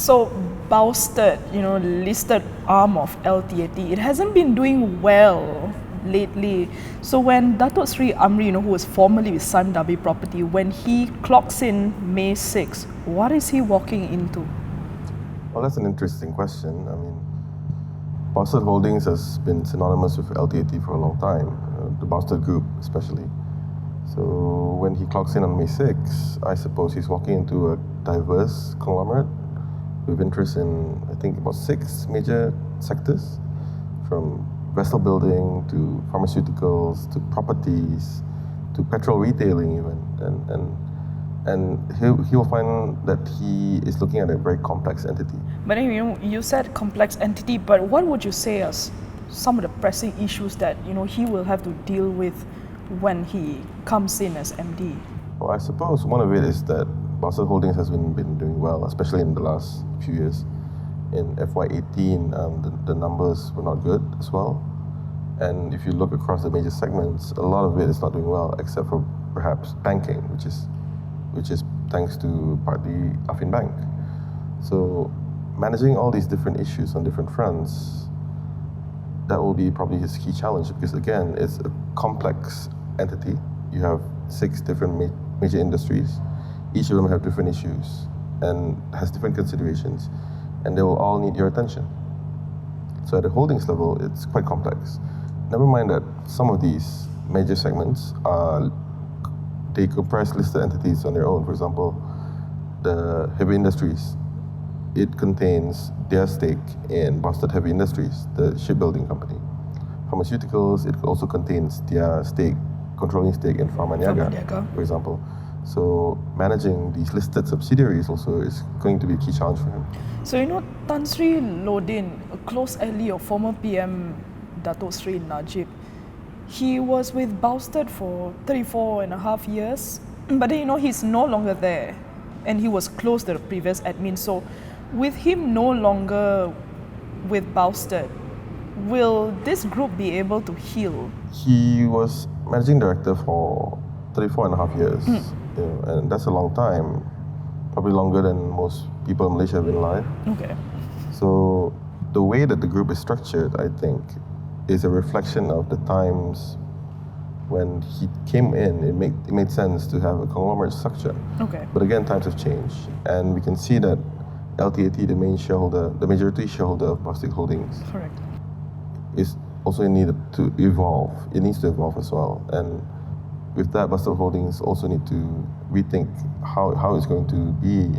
So Boustead, listed arm of LTAT, it hasn't been doing well lately. So when Datuk Sri Amrin, who was formerly with Sime Darby Property, when he clocks in May 6, what is he walking into? Well, that's an interesting question. I mean, Boustead Holdings has been synonymous with LTAT for a long time, the Boustead Group especially. So when he clocks in on May 6, I suppose he's walking into a diverse conglomerate with interest in, I think, about 6 major sectors, from vessel building to pharmaceuticals to properties to petrol retailing even. And he will find that he is looking at a very complex entity. But you said complex entity, but what would you say as some of the pressing issues that he will have to deal with when he comes in as MD? Well, I suppose one of it is that Boustead Holdings has been doing well, especially in the last few years. In FY18, the numbers were not good as well. And if you look across the major segments, a lot of it is not doing well, except for perhaps banking, which is thanks to partly Affin Bank. So managing all these different issues on different fronts, that will be probably his key challenge, because again, it's a complex entity. You have 6 different major industries. Each of them have different issues and has different considerations, and they will all need your attention. So at the holdings level, it's quite complex. Never mind that some of these major segments they comprise listed entities on their own. For example, the heavy industries, it contains their stake in Boustead Heavy Industries, the shipbuilding company. Pharmaceuticals, it also contains their controlling stake in Pharmaniaga, for example. So managing these listed subsidiaries also is going to be a key challenge for him. So Tan Sri Amrin, a close ally of former PM Datuk Sri Najib, he was with Boustead for 34 and a half years, but then he's no longer there, and he was close to the previous admin. So with him no longer with Boustead, will this group be able to heal? He was managing director for 34 and a half years, and that's a long time, probably longer than most people in Malaysia have been alive. Okay. So the way that the group is structured, I think, is a reflection of the times when he came in. It made sense to have a conglomerate structure. Okay. But again, times have changed, and we can see that LTAT, the main shareholder, the majority shareholder of Boustead Holdings, correct, is also needed to evolve. It needs to evolve as well, and with that, Boustead Holdings also need to rethink how it's going to be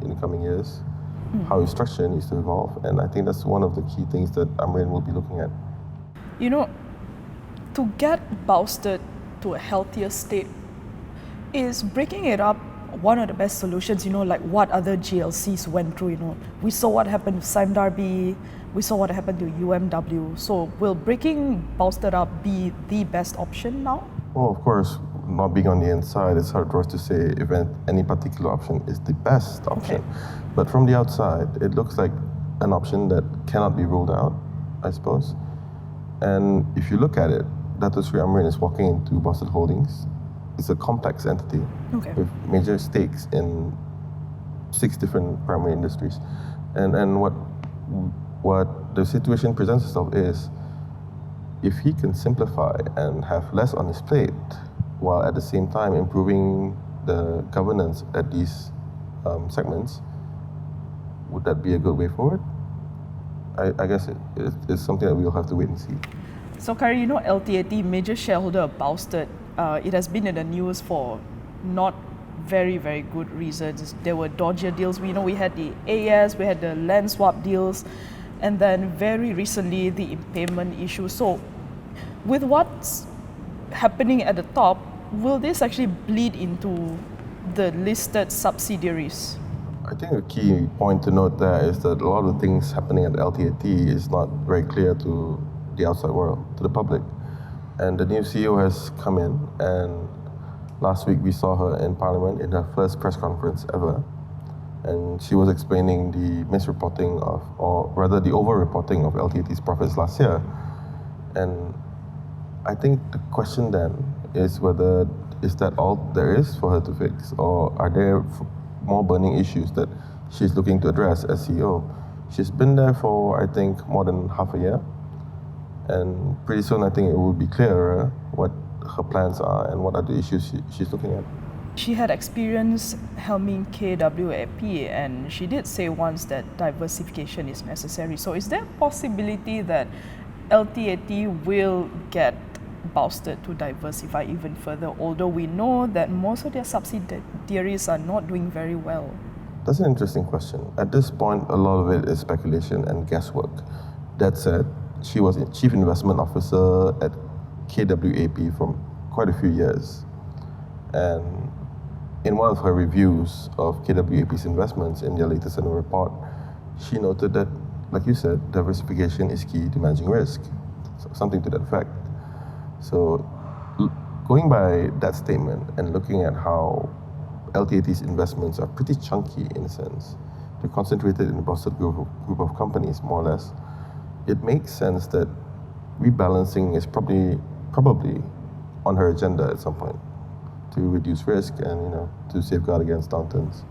in the coming years. How its structure needs to evolve, and I think that's one of the key things that Amrin will be looking at. To get Boustead to a healthier state, is breaking it up one of the best solutions? Like what other GLCs went through. We saw what happened with Sime Darby, we saw what happened to UMW. So will breaking Boustead up be the best option now? Well, of course, not being on the inside, it's hard for us to say if any particular option is the best option. Okay. But from the outside, it looks like an option that cannot be ruled out, I suppose. And if you look at it, Datuk Sri Amrin is walking into Boustead Holdings. It's a complex entity with major stakes in 6 different primary industries. And what the situation presents itself is, if he can simplify and have less on his plate, while at the same time improving the governance at these segments, would that be a good way forward? I guess it's something that we'll have to wait and see. So Kari, LTAT, major shareholder of Boustead, it has been in the news for not very, very good reasons. There were dodgier deals. We had the AS, we had the land swap deals, and then very recently the impairment issue. So with what's happening at the top, will this actually bleed into the listed subsidiaries? I think a key point to note there is that a lot of the things happening at LTAT is not very clear to the outside world, to the public. And the new CEO has come in, and last week we saw her in Parliament in her first press conference ever. And she was explaining the misreporting or rather the over-reporting of LTAT's profits last year. And I think the question then is whether is that all there is for her to fix, or are there more burning issues that she's looking to address as CEO. She's been there for, I think, more than half a year. And pretty soon, I think it will be clearer what her plans are and what are the issues she's looking at. She had experience helming KWAP, and she did say once that diversification is necessary. So is there a possibility that LTAT will get Boustead to diversify even further, although we know that most of their subsidiaries are not doing very well? That's an interesting question. At this point, a lot of it is speculation and guesswork. That said, she was Chief Investment Officer at KWAP for quite a few years. And in one of her reviews of KWAP's investments in their latest annual report, she noted that, like you said, diversification is key to managing risk. So something to that effect. So going by that statement and looking at how LTAT's investments are pretty chunky in a sense, they're concentrated in the Boustead group of companies, more or less, it makes sense that rebalancing is probably on her agenda at some point to reduce risk and to safeguard against downturns.